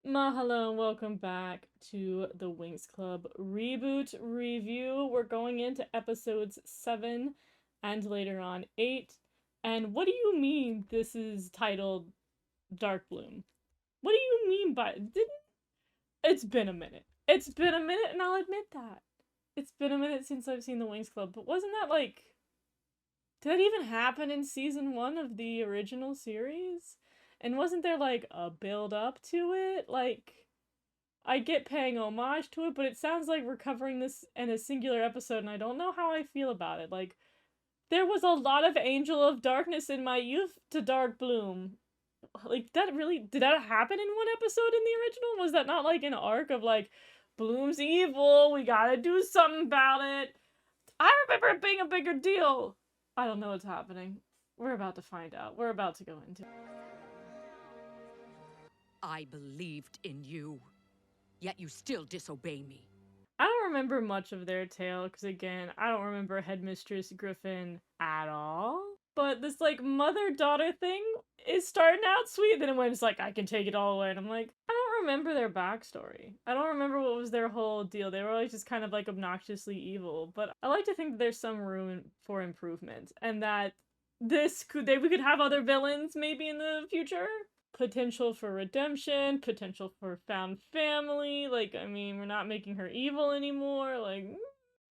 Mahalo and welcome back to the Winx Club Reboot review. We're going into episodes 7 and later on 8. And what do you mean this is titled Dark Bloom? What do you mean by It's been a minute. It's been a minute and I'll admit that. It's been a minute since I've seen the Winx Club, but wasn't that did that even happen in season 1 of the original series? And wasn't there a build up to it? I get paying homage to it, but it sounds like we're covering this in a singular episode, and I don't know how I feel about it. There was a lot of Angel of Darkness in my youth to Dark Bloom. Did that happen in one episode in the original? Was that not an arc of Bloom's evil, we gotta do something about it? I remember it being a bigger deal. I don't know what's happening. We're about to find out. We're about to go into it. I believed in you, yet you still disobey me. I don't remember much of their tale, because again, I don't remember Headmistress Griffin at all. But this, mother-daughter thing is starting out sweet, then when it's I can take it all away, and I'm I don't remember their backstory. I don't remember what was their whole deal. They were always just kind of, obnoxiously evil, but I like to think that there's some room for improvement, and that we could have other villains, maybe, in the future? Potential for redemption, potential for found family, we're not making her evil anymore,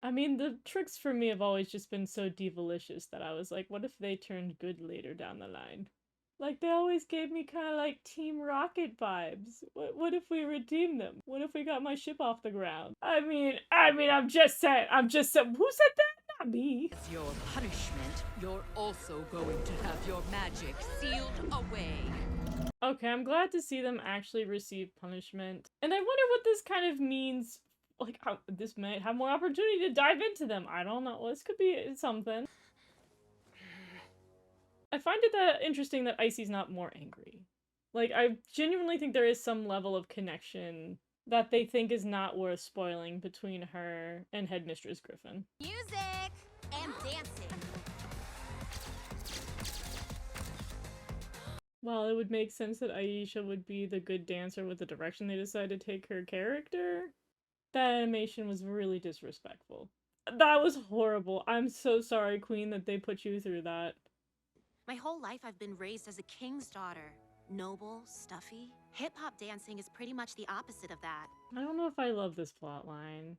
the tricks for me have always just been so devilicious that I was what if they turned good later down the line? They always gave me kind of Team Rocket vibes. What if we redeemed them? What if we got my ship off the ground? I'm just saying, who said that? Not me. As your punishment, you're also going to have your magic sealed away. Okay, I'm glad to see them actually receive punishment. And I wonder what this kind of means. This might have more opportunity to dive into them. I don't know. This could be something. I find it interesting that Icy's not more angry. I genuinely think there is some level of connection that they think is not worth spoiling between her and Headmistress Griffin. Music and dancing. Well, it would make sense that Aisha would be the good dancer with the direction they decide to take her character. That animation was really disrespectful. That was horrible. I'm so sorry, Queen, that they put you through that. My whole life I've been raised as a king's daughter. Noble, stuffy. Hip-hop dancing is pretty much the opposite of that. I don't know if I love this plotline.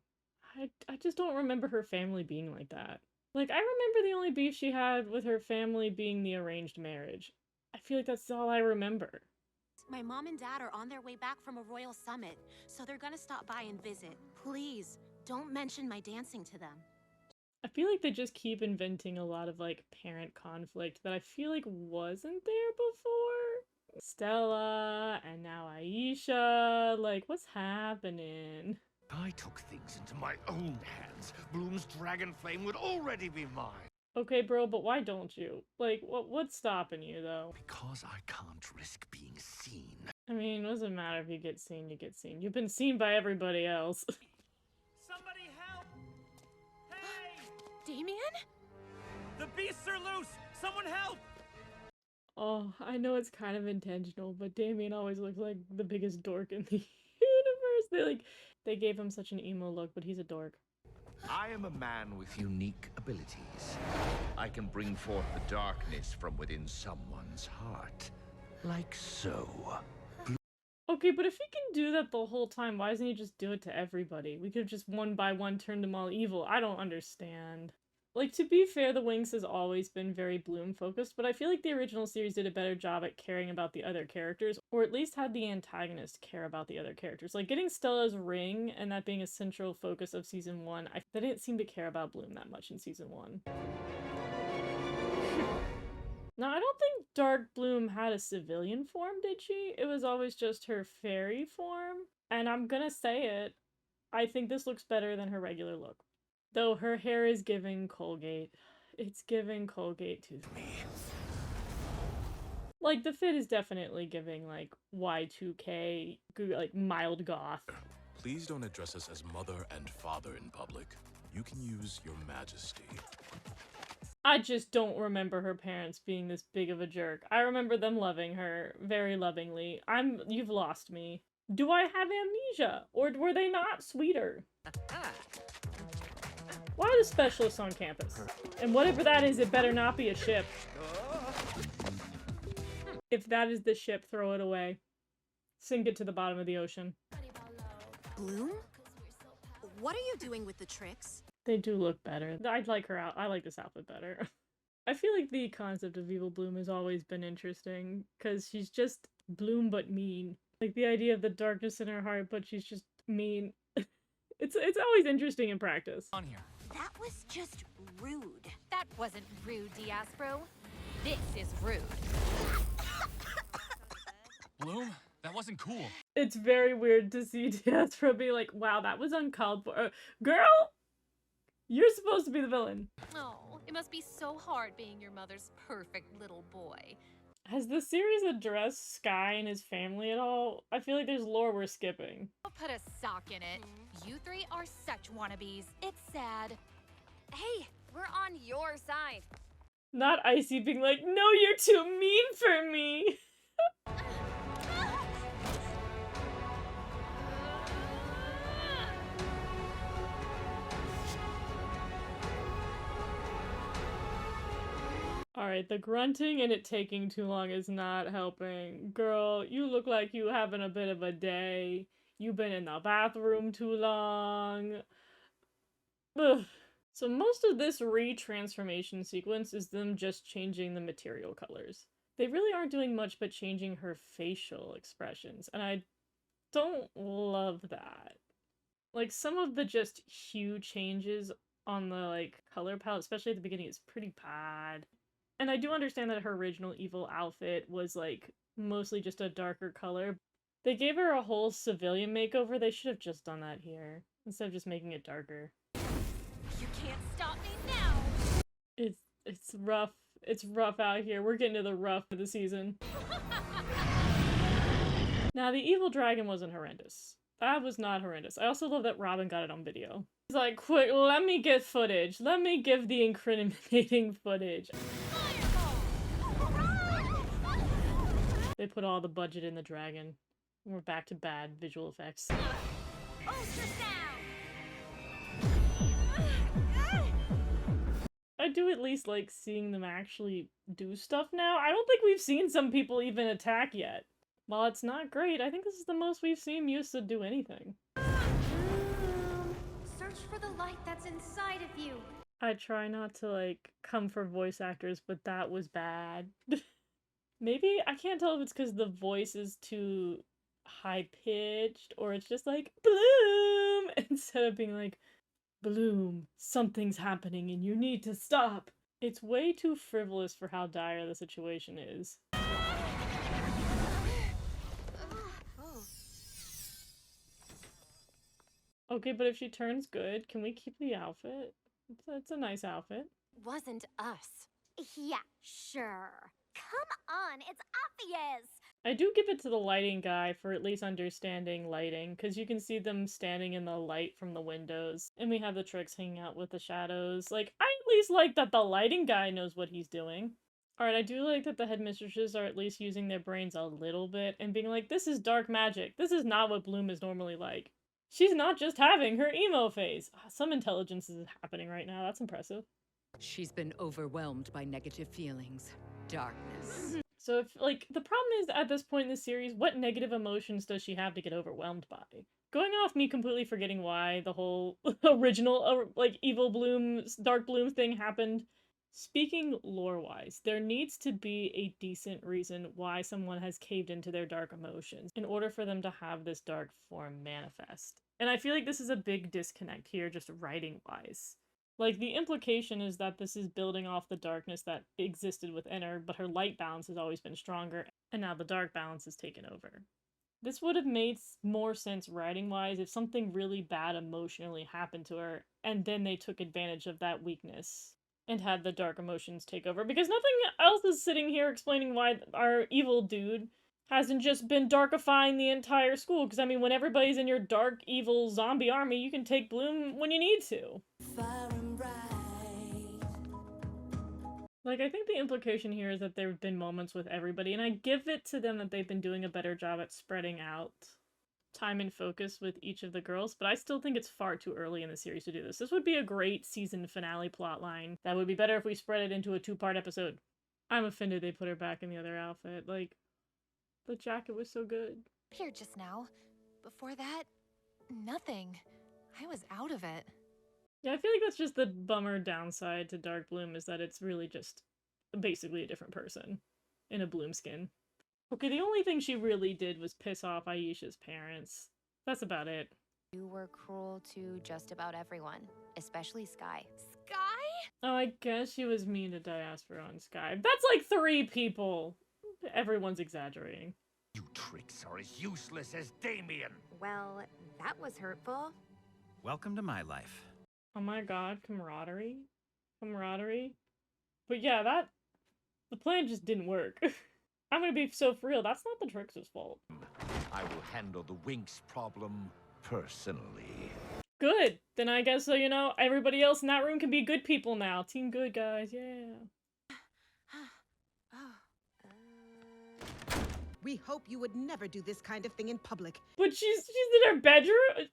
I just don't remember her family being like that. I remember the only beef she had with her family being the arranged marriage. I feel like that's all I remember. My mom and dad are on their way back from a royal summit, so they're gonna stop by and visit. Please, don't mention my dancing to them. I feel like they just keep inventing a lot of parent conflict that I feel wasn't there before. Stella, and now Aisha, what's happening? If I took things into my own hands, Bloom's dragon flame would already be mine. Okay, bro, but why don't you? What's stopping you, though? Because I can't risk being seen. It doesn't matter if you get seen, you get seen. You've been seen by everybody else. Somebody help! Hey! Damien? The beasts are loose! Someone help! Oh, I know it's kind of intentional, but Damien always looks like the biggest dork in the universe. They gave him such an emo look, but he's a dork. I am a man with unique abilities. I can bring forth the darkness from within someone's heart. Like so. Okay, but if he can do that the whole time, why doesn't he just do it to everybody? We could have just one by one turned them all evil. I don't understand. To be fair, the Winx has always been very Bloom-focused, but I feel like the original series did a better job at caring about the other characters, or at least had the antagonist care about the other characters. Getting Stella's ring, and that being a central focus of Season 1, they didn't seem to care about Bloom that much in Season 1. Now, I don't think Dark Bloom had a civilian form, did she? It was always just her fairy form, and I'm gonna say it, I think this looks better than her regular look. Though her hair is giving Colgate. It's giving Colgate to me. The fit is definitely giving, Y2K, mild goth. Please don't address us as mother and father in public. You can use your majesty. I just don't remember her parents being this big of a jerk. I remember them loving her very lovingly. You've lost me. Do I have amnesia? Or were they not sweeter? Why are the specialists on campus? And whatever that is, it better not be a ship. If that is the ship, throw it away. Sink it to the bottom of the ocean. Bloom? What are you doing with the tricks? They do look better. I'd like her out. I like this outfit better. I feel like the concept of Evil Bloom has always been interesting, because she's just Bloom but mean. Like the idea of the darkness in her heart, but she's just mean. It's always interesting in practice. On here. That was just rude. That wasn't rude, Diaspro. This is rude. Bloom, that wasn't cool. It's very weird to see Diaspora be like, wow, that was uncalled for. Girl! You're supposed to be the villain. Oh, it must be so hard being your mother's perfect little boy. Has the series addressed Sky and his family at all? I feel like there's lore we're skipping. I'll put a sock in it. You three are such wannabes. It's sad. Hey, we're on your side. Not Icy being like, no, you're too mean for me! Alright, the grunting and it taking too long is not helping. Girl, you look like you having a bit of a day. You've been in the bathroom too long. Ugh. So most of this re-transformation sequence is them just changing the material colors. They really aren't doing much but changing her facial expressions, and I don't love that. Like, some of the just hue changes on the, like, color palette, especially at the beginning, is pretty bad. And I do understand that her original evil outfit was, like, mostly just a darker color. They gave her a whole civilian makeover. They should have just done that here, instead of just making it darker. You can't stop me now. It's rough. It's rough out here. We're getting to the rough of the season. Now, the evil dragon wasn't horrendous. That was not horrendous. I also love that Robin got it on video. He's like, quick, let me get footage. Let me give the incriminating footage. They put all the budget in the dragon. We're back to bad visual effects. I do at least like seeing them actually do stuff now. I don't think we've seen some people even attack yet. While it's not great, I think this is the most we've seen Musa do anything. Search for the light that's inside of you. I try not to like come for voice actors, but that was bad. Maybe, I can't tell if it's because the voice is too high-pitched, or it's just like, Bloom! Instead of being like, Bloom, something's happening and you need to stop. It's way too frivolous for how dire the situation is. Okay, but if she turns good, can we keep the outfit? It's a nice outfit. Wasn't us. Yeah, sure. Come on, it's obvious. I do give it to the lighting guy for at least understanding lighting, because you can see them standing in the light from the windows, and we have the tricks hanging out with the shadows. Like, I at least like that the lighting guy knows what he's doing. Alright, I do like that the headmistresses are at least using their brains a little bit, and being like, this is dark magic. This is not what Bloom is normally like. She's not just having her emo phase. Some intelligence is happening right now. That's impressive. She's been overwhelmed by negative feelings. Darkness. So if, like, the problem is at this point in the series, what negative emotions does she have to get overwhelmed by? Going off me completely forgetting why the whole original, like, Evil Bloom, Dark Bloom thing happened. Speaking lore-wise, there needs to be a decent reason why someone has caved into their dark emotions in order for them to have this dark form manifest. And I feel like this is a big disconnect here, just writing-wise. Like, the implication is that this is building off the darkness that existed within her, but her light balance has always been stronger, and now the dark balance is taken over. This would have made more sense writing-wise if something really bad emotionally happened to her, and then they took advantage of that weakness and had the dark emotions take over, because nothing else is sitting here explaining why our evil dude hasn't just been darkifying the entire school, because I mean, when everybody's in your dark, evil zombie army, you can take Bloom when you need to. Like, I think the implication here is that there have been moments with everybody, and I give it to them that they've been doing a better job at spreading out time and focus with each of the girls, but I still think it's far too early in the series to do this. This would be a great season finale plotline. That would be better if we spread it into a 2-part episode. I'm offended they put her back in the other outfit. Like, the jacket was so good. Here just now. Before that, nothing. I was out of it. Yeah, I feel like that's just the bummer downside to Dark Bloom, is that it's really just basically a different person in a Bloom skin. Okay, the only thing she really did was piss off Aisha's parents. That's about it. You were cruel to just about everyone, especially Sky. Sky? Oh, I guess she was mean to Diaspora on Sky. That's like 3 people. Everyone's exaggerating. You tricks are as useless as Damien. Well, that was hurtful. Welcome to my life. Oh my god, camaraderie? Camaraderie? But yeah, the plan just didn't work. I'm gonna be so for real, that's not the Trix's fault. I will handle the Winx problem personally. Good! Then I guess, so you know, everybody else in that room can be good people now. Team good, guys, yeah. We hope you would never do this kind of thing in public. But she's in her bedroom?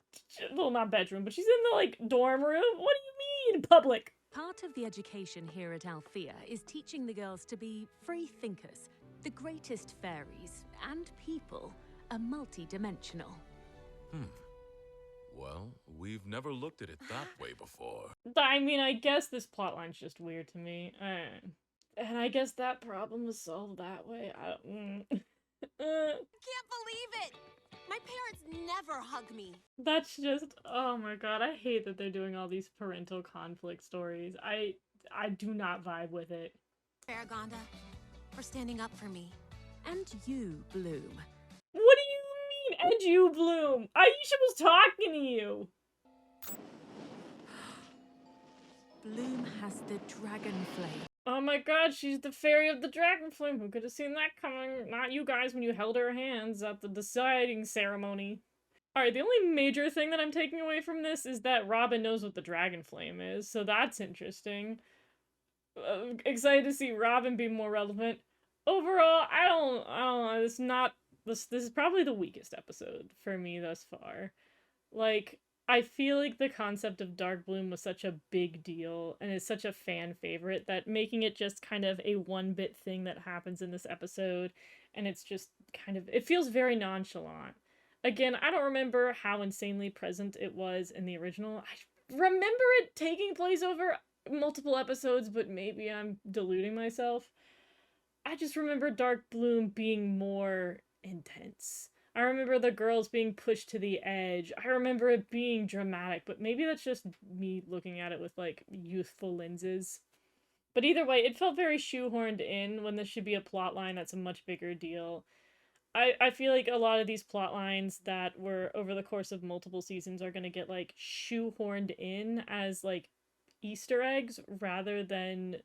Well, not bedroom, but she's in the, like, dorm room? What do you mean, public? Part of the education here at Althea is teaching the girls to be free thinkers. The greatest fairies and people are multi-dimensional. Well, we've never looked at it that way before. I mean, I guess this plotline's just weird to me. And I guess that problem was solved that way. Can't believe it! My parents never hug me. That's just, oh my god, I hate that they're doing all these parental conflict stories. I do not vibe with it. Faragonda, for standing up for me. And you, Bloom. What do you mean, and you, Bloom? Aisha was talking to you! Bloom has the dragon flame. Oh my god, she's the fairy of the dragon flame. Who could have seen that coming? Not you guys when you held her hands at the deciding ceremony. Alright, the only major thing that I'm taking away from this is that Robin knows what the dragon flame is, so that's interesting. Excited to see Robin be more relevant. Overall, I don't know, this is probably the weakest episode for me thus far. Like, I feel like the concept of Dark Bloom was such a big deal and is such a fan favorite that making it just kind of a one-bit thing that happens in this episode, and it's just kind of, it feels very nonchalant. Again, I don't remember how insanely present it was in the original. I remember it taking place over multiple episodes, but maybe I'm deluding myself. I just remember Dark Bloom being more intense. I remember the girls being pushed to the edge. I remember it being dramatic, but maybe that's just me looking at it with, like, youthful lenses. But either way, it felt very shoehorned in when this should be a plotline that's a much bigger deal. I feel like a lot of these plot lines that were over the course of multiple seasons are gonna get, like, shoehorned in as, like, Easter eggs rather than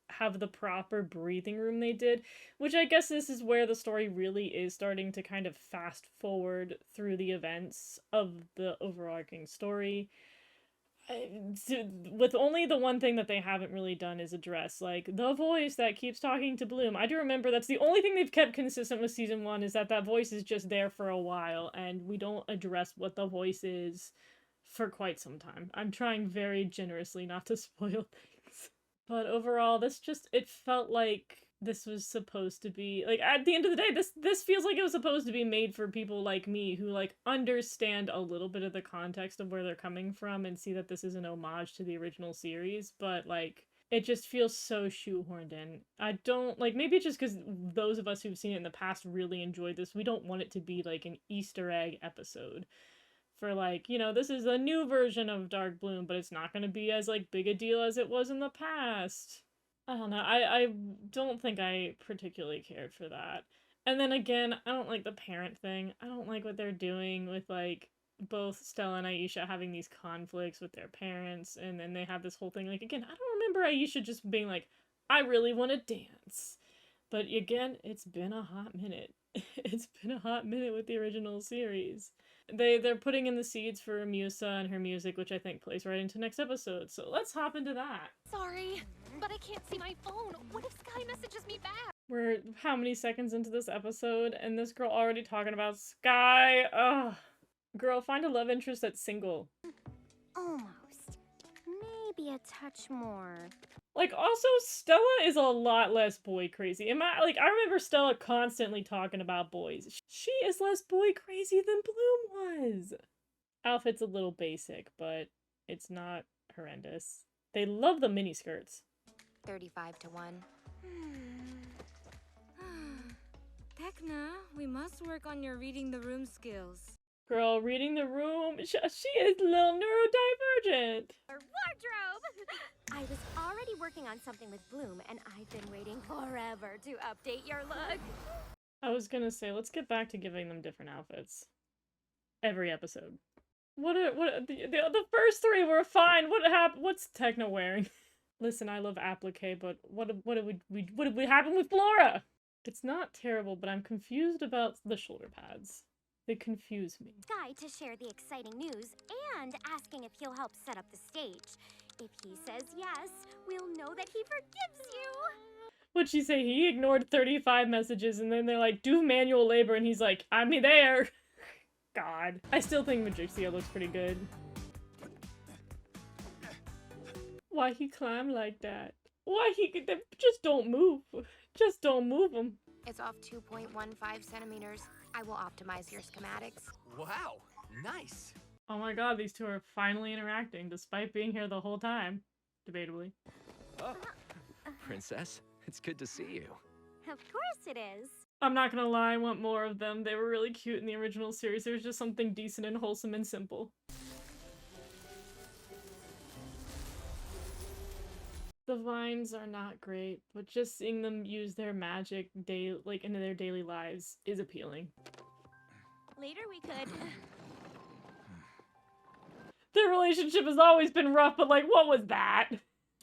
have the proper breathing room they did, which I guess this is where the story really is starting to kind of fast forward through the events of the overarching story. With only the one thing that they haven't really done is address, like, the voice that keeps talking to Bloom. I do remember that's the only thing they've kept consistent with season 1 is that voice is just there for a while, and we don't address what the voice is for quite some time. I'm trying very generously not to spoil things. But overall, it felt like this was supposed to be, like, at the end of the day, this feels like it was supposed to be made for people like me who, like, understand a little bit of the context of where they're coming from and see that this is an homage to the original series, but, like, it just feels so shoehorned in. I don't, like, maybe it's just because those of us who've seen it in the past really enjoyed this. We don't want it to be, like, an Easter egg episode. For, like, you know, this is a new version of Dark Bloom, but it's not gonna be as, like, big a deal as it was in the past. I don't know, I don't think I particularly cared for that. And then again, I don't like the parent thing. I don't like what they're doing with, like, both Stella and Aisha having these conflicts with their parents, and then they have this whole thing, like, again, I don't remember Aisha just being like, I really want to dance. But again, it's been a hot minute. It's been a hot minute with the original series. They're putting in the seeds for Musa and her music, which I think plays right into next episode, so let's hop into that. Sorry, but I can't see my phone. What if Sky messages me back? We're how many seconds into this episode, and this girl already talking about Sky? Ugh. Girl, find a love interest that's single. Almost. Maybe a touch more. Like, also, Stella is a lot less boy crazy. I remember Stella constantly talking about boys. She is less boy crazy than Bloom was. Outfit's a little basic, but it's not horrendous. They love the miniskirts. 35 to 1. Tekna, we must work on your reading the room skills. Girl, reading the room, she is a little neurodivergent. Or wardrobe! I was already working on something with Bloom, and I've been waiting forever to update your look. I was gonna say, let's get back to giving them different outfits. Every episode. The first three were fine. What happened? What's Tekna wearing? Listen, I love applique, but what did happen with Flora? It's not terrible, but I'm confused about the shoulder pads. They confuse me. Guy to share the exciting news and asking if he'll help set up the stage. If he says yes, we'll know that he forgives you. What'd she say? He ignored 35 messages and then they're like, do manual labor, and he's like, I'm there. God. I still think Magixia looks pretty good. Why he climb like that? Why just don't move. Just don't move him. It's off 2.15 centimeters. I will optimize your schematics. Wow, nice. Oh my god, these two are finally interacting despite being here the whole time. Debatably. Oh, Princess, it's good to see you. Of course it is. I'm not gonna lie, I want more of them. They were really cute in the original series. There's just something decent and wholesome and simple. The vines are not great, but just seeing them use their magic into their daily lives is appealing. Later we could... Their relationship has always been rough, but like, what was that?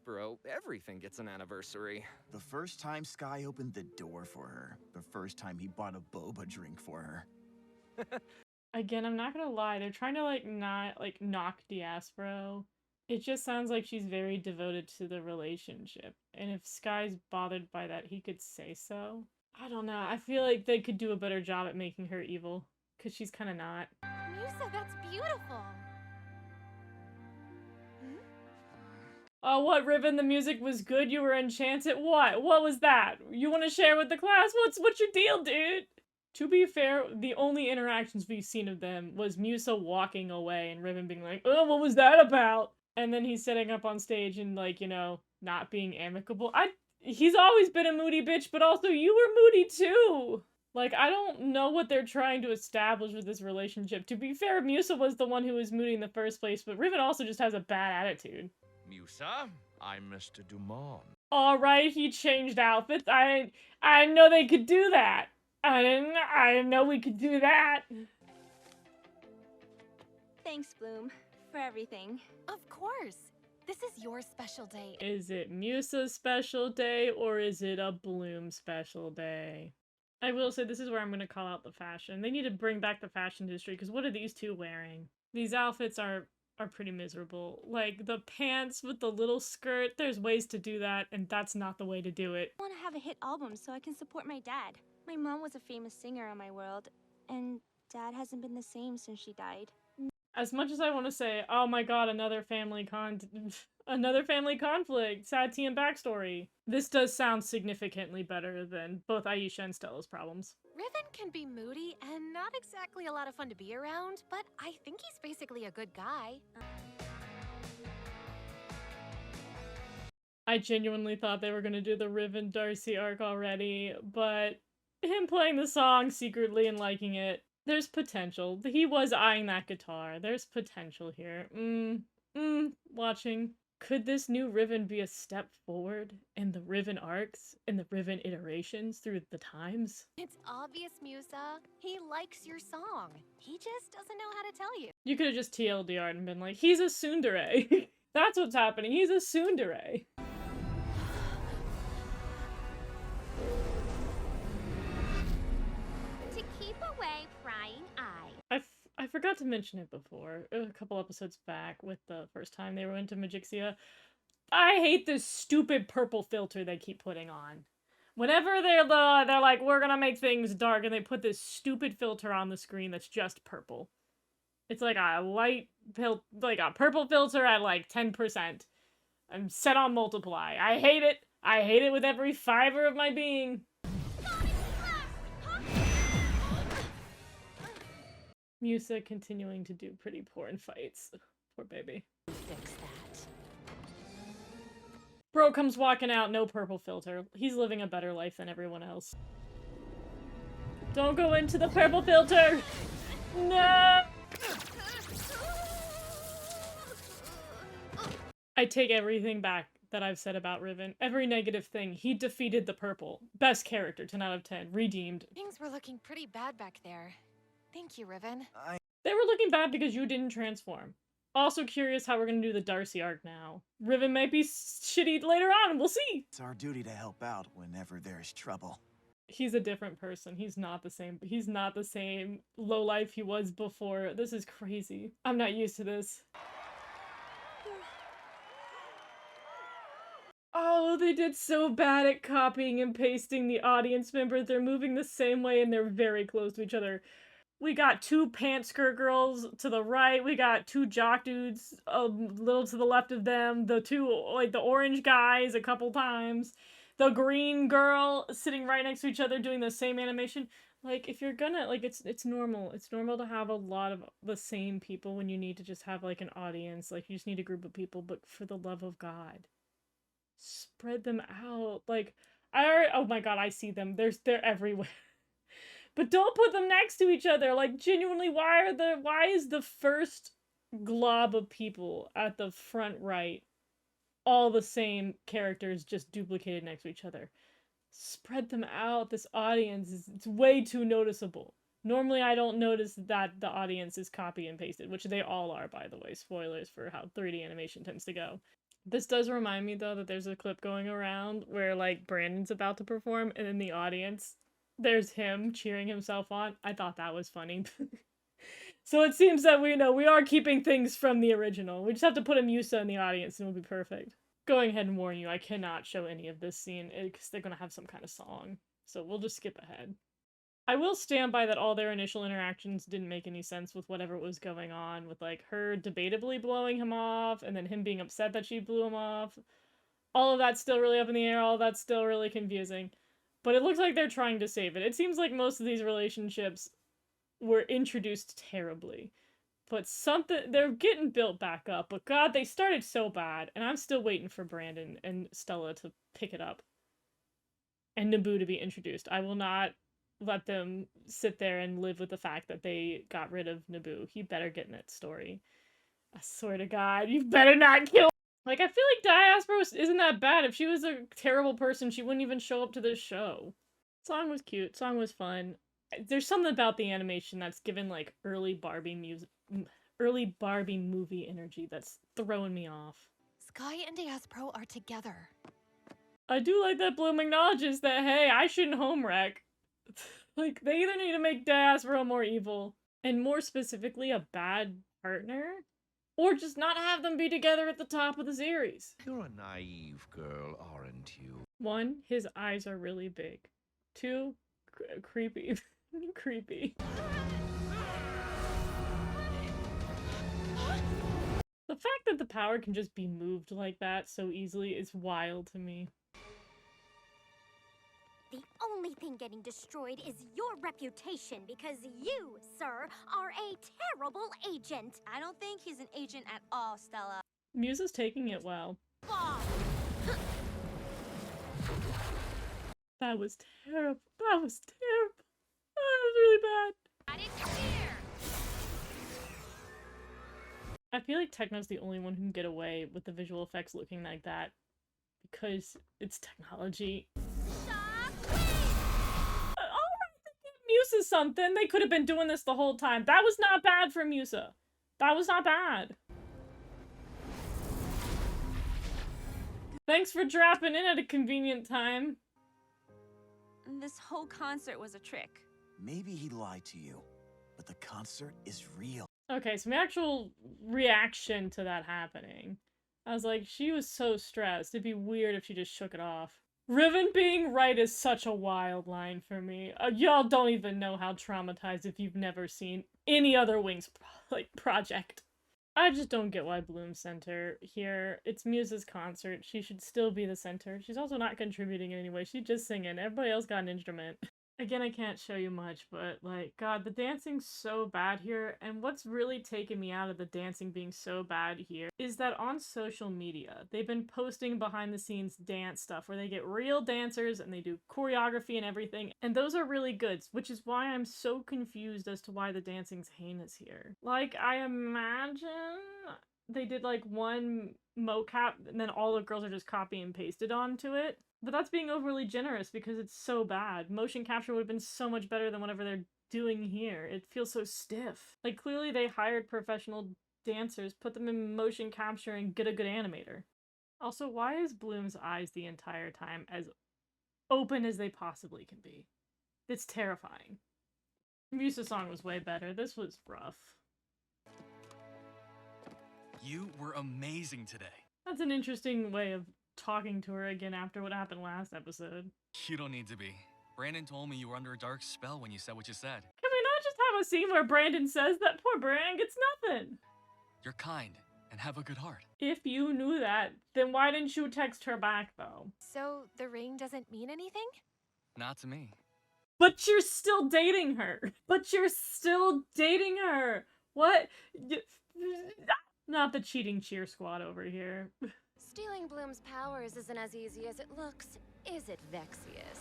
Bro, everything gets an anniversary. The first time Sky opened the door for her. The first time he bought a boba drink for her. Again, I'm not gonna lie, they're trying to not knock Diaspro. It just sounds like she's very devoted to the relationship. And if Sky's bothered by that, he could say so. I don't know, I feel like they could do a better job at making her evil. Because she's kind of not. Musa, that's beautiful. Oh, what, Riven? The music was good? You were enchanted? What? What was that? You want to share with the class? What's your deal, dude? To be fair, the only interactions we've seen of them was Musa walking away and Riven being like, oh, what was that about? And then he's setting up on stage and, not being amicable. He's always been a moody bitch, but also you were moody too! I don't know what they're trying to establish with this relationship. To be fair, Musa was the one who was moody in the first place, but Riven also just has a bad attitude. Musa, I'm Mr. Dumont. Alright, he changed outfits. I didn't know they could do that. I didn't know we could do that. Thanks, Bloom, for everything. Of course. This is your special day. Is it Musa's special day, or is it a Bloom special day? I will say this is where I'm going to call out the fashion. They need to bring back the fashion industry, because what are these two wearing? These outfits are pretty miserable. The pants with the little skirt, there's ways to do that, and that's not the way to do it. I want to have a hit album so I can support my dad. My mom was a famous singer on my world, and Dad hasn't been the same since she died. As much as I want to say, oh my god, another family conflict, sad tea and backstory, this does sound significantly better than both Aisha and Stella's problems. Riven can be moody and not exactly a lot of fun to be around, but I think he's basically a good guy. I genuinely thought they were going to do the Riven Darcy arc already, but him playing the song secretly and liking it, there's potential. He was eyeing that guitar. There's potential here. Watching. Could this new Riven be a step forward in the Riven arcs, in the Riven iterations through the times? It's obvious, Musa. He likes your song. He just doesn't know how to tell you. You could have just TLDR'd and been like, he's a tsundere. That's what's happening. He's a tsundere. To keep away prying eyes. I forgot to mention it before, a couple episodes back with the first time they were into Magixia. I hate this stupid purple filter they keep putting on. Whenever they're like, we're gonna make things dark, and they put this stupid filter on the screen that's just purple. It's like a like a purple filter at like 10%. I'm set on multiply. I hate it. I hate it with every fiber of my being. Musa continuing to do pretty poor in fights. Poor baby. Fix that. Bro comes walking out, no purple filter. He's living a better life than everyone else. Don't go into the purple filter! No! I take everything back that I've said about Riven. Every negative thing. He defeated the purple. Best character, 10 out of 10. Redeemed. Things were looking pretty bad back there. Thank you, Riven. They were looking bad because you didn't transform. Also curious how we're gonna do the Darcy arc now. Riven might be shitty later on, we'll see! It's our duty to help out whenever there's trouble. He's a different person. He's not the same lowlife he was before. This is crazy. I'm not used to this. Oh, they did so bad at copying and pasting the audience members. They're moving the same way and they're very close to each other. We got two pant skirt girls to the right. We got two jock dudes a little to the left of them. The two, like, the orange guys a couple times. The green girl sitting right next to each other doing the same animation. Like, if you're gonna, like, it's normal. It's normal to have a lot of the same people when you need to just have, like, an audience. Like, you just need a group of people, but for the love of God, spread them out. Like, oh my God, I see them. They're everywhere. But don't put them next to each other. Like, genuinely, why is the first glob of people at the front right all the same characters just duplicated next to each other? Spread them out. This audience it's way too noticeable. Normally I don't notice that the audience is copy and pasted, which they all are, by the way. Spoilers for how 3D animation tends to go. This does remind me, though, that there's a clip going around where, like, Brandon's about to perform, and in the audience, there's him cheering himself on. I thought that was funny. So it seems that we are keeping things from the original. We just have to put a Musa in the audience and it'll be perfect. Going ahead and warn you, I cannot show any of this scene because they're gonna have some kind of song. So we'll just skip ahead. I will stand by that all their initial interactions didn't make any sense with whatever was going on, with, like, her debatably blowing him off and then him being upset that she blew him off. All of that's still really up in the air, all of that's still really confusing. But it looks like they're trying to save it. It seems like most of these relationships were introduced terribly. But they're getting built back up. But God, they started so bad. And I'm still waiting for Brandon and Stella to pick it up. And Naboo to be introduced. I will not let them sit there and live with the fact that they got rid of Naboo. He better get in that story. I swear to God, you better not kill. Like, I feel like Diaspora isn't that bad. If she was a terrible person, she wouldn't even show up to this show. Song was cute. Song was fun. There's something about the animation that's given, like, early Barbie movie energy that's throwing me off. Sky and Diaspro are together. I do like that Bloom acknowledges that, hey, I shouldn't home wreck. Like, they either need to make Diaspora more evil, and more specifically, a bad partner, or just not have them be together at the top of the series. You're a naive girl, aren't you? 1, his eyes are really big. 2, creepy. Creepy. The fact that the power can just be moved like that so easily is wild to me. The only thing getting destroyed is your reputation because you, sir, are a terrible agent. I don't think he's an agent at all, Stella. Musa's taking it well. That was terrible. That was terrible. Oh, that was really bad. I feel like Techno's the only one who can get away with the visual effects looking like that because it's technology. Musa something. They could have been doing this the whole time. That was not bad for Musa. That was not bad. Thanks for dropping in at a convenient time. This whole concert was a trick. Maybe he lied to you, but the concert is real. Okay, so my actual reaction to that happening. I was like, she was so stressed. It'd be weird if she just shook it off. Riven being right is such a wild line for me. Y'all don't even know how traumatized if you've never seen any other Winx project. I just don't get why Bloom's center here. It's Muse's concert. She should still be the center. She's also not contributing in any way. She's just singing. Everybody else got an instrument. Again, I can't show you much, but like, God, the dancing's so bad here. And what's really taken me out of the dancing being so bad here is that on social media, they've been posting behind the scenes dance stuff where they get real dancers and they do choreography and everything. And those are really good, which is why I'm so confused as to why the dancing's heinous here. Like, I imagine they did like one mocap and then all the girls are just copy and pasted onto it. But that's being overly generous because it's so bad. Motion capture would have been so much better than whatever they're doing here. It feels so stiff. Like, clearly they hired professional dancers, put them in motion capture, and get a good animator. Also, why is Bloom's eyes the entire time as open as they possibly can be? It's terrifying. Musa's song was way better. This was rough. You were amazing today. That's an interesting way of talking to her again after what happened last episode. You don't need to be. Brandon told me you were under a dark spell when you said what you said. Can we not just have a scene where Brandon says that poor Brandon gets nothing? You're kind and have a good heart. If you knew that, then why didn't you text her back, though? So the ring doesn't mean anything? Not to me. But you're still dating her. What? Not the cheating cheer squad over here. Stealing Bloom's powers isn't as easy as it looks, is it, Vexius?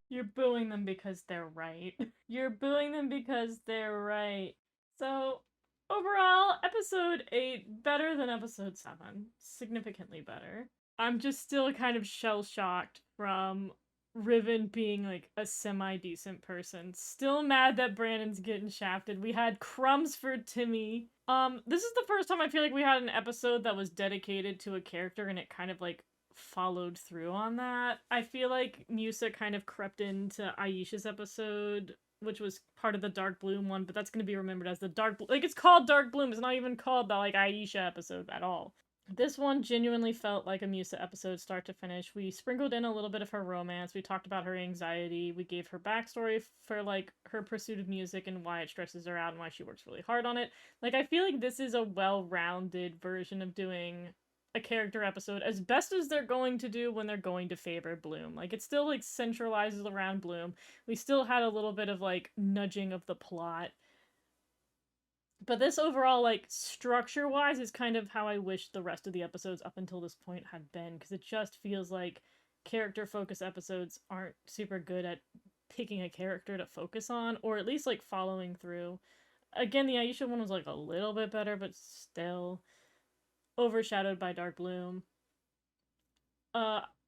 You're booing them because they're right. You're booing them because they're right. So, overall, episode 8, better than episode 7. Significantly better. I'm just still kind of shell-shocked from Riven being like a semi-decent person. Still mad that Brandon's getting shafted. We had crumbs for Timmy. This is the first time I feel like we had an episode that was dedicated to a character and it kind of like followed through on that. I feel like Musa kind of crept into Aisha's episode, which was part of the Dark Bloom one, but that's going to be remembered as the Dark Bloom. Like, it's called Dark Bloom. It's not even called the like Aisha episode at all. This one genuinely felt like a Musa episode start to finish. We sprinkled in a little bit of her romance. We talked about her anxiety. We gave her backstory for like her pursuit of music and why it stresses her out and why she works really hard on it. Like, I feel like this is a well-rounded version of doing a character episode as best as they're going to do when they're going to favor Bloom. Like, it still like centralizes around Bloom. We still had a little bit of like nudging of the plot. But this overall, like, structure-wise is kind of how I wish the rest of the episodes up until this point had been, because it just feels like character-focused episodes aren't super good at picking a character to focus on, or at least, like, following through. Again, the Aisha one was, like, a little bit better, but still overshadowed by Dark Bloom.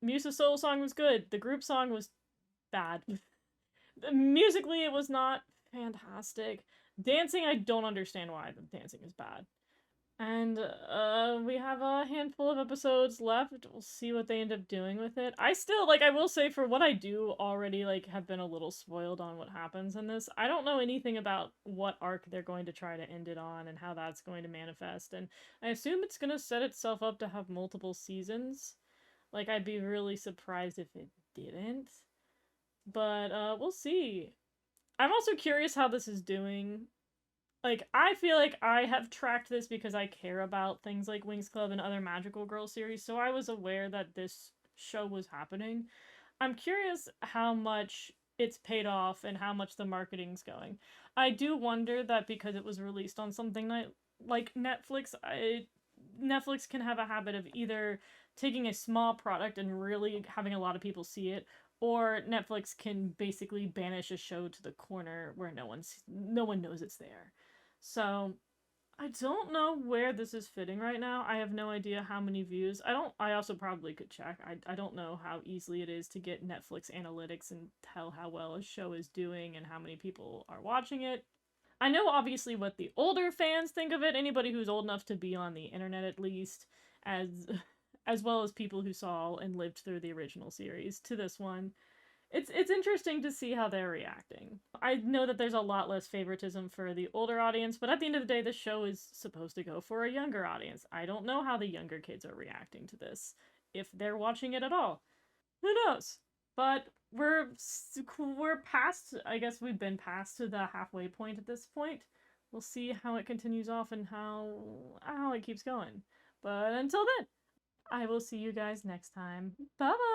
Musa's solo song was good. The group song was bad. Musically, it was not fantastic. Dancing, I don't understand why the dancing is bad. And we have a handful of episodes left. We'll see what they end up doing with it. I still, like, I will say for what I do already, like, have been a little spoiled on what happens in this. I don't know anything about what arc they're going to try to end it on and how that's going to manifest. And I assume it's going to set itself up to have multiple seasons. Like, I'd be really surprised if it didn't. But we'll see. I'm also curious how this is doing. Like, I feel like I have tracked this because I care about things like Winx Club and other Magical Girl series, so I was aware that this show was happening. I'm curious how much it's paid off and how much the marketing's going. I do wonder that because it was released on something like Netflix, Netflix can have a habit of either taking a small product and really having a lot of people see it, or Netflix can basically banish a show to the corner where no one knows it's there. So I don't know where this is fitting right now. I have no idea how many views. I also probably could check. I don't know how easily it is to get Netflix analytics and tell how well a show is doing and how many people are watching it. I know obviously what the older fans think of it, anybody who's old enough to be on the internet at least, as well as people who saw and lived through the original series to this one. It's interesting to see how they're reacting. I know that there's a lot less favoritism for the older audience, but at the end of the day, this show is supposed to go for a younger audience. I don't know how the younger kids are reacting to this. if they're watching it at all. Who knows? But we're past, I guess we've been past to the halfway point at this point. We'll see how it continues off and how it keeps going. But until then, I will see you guys next time. Bye-bye!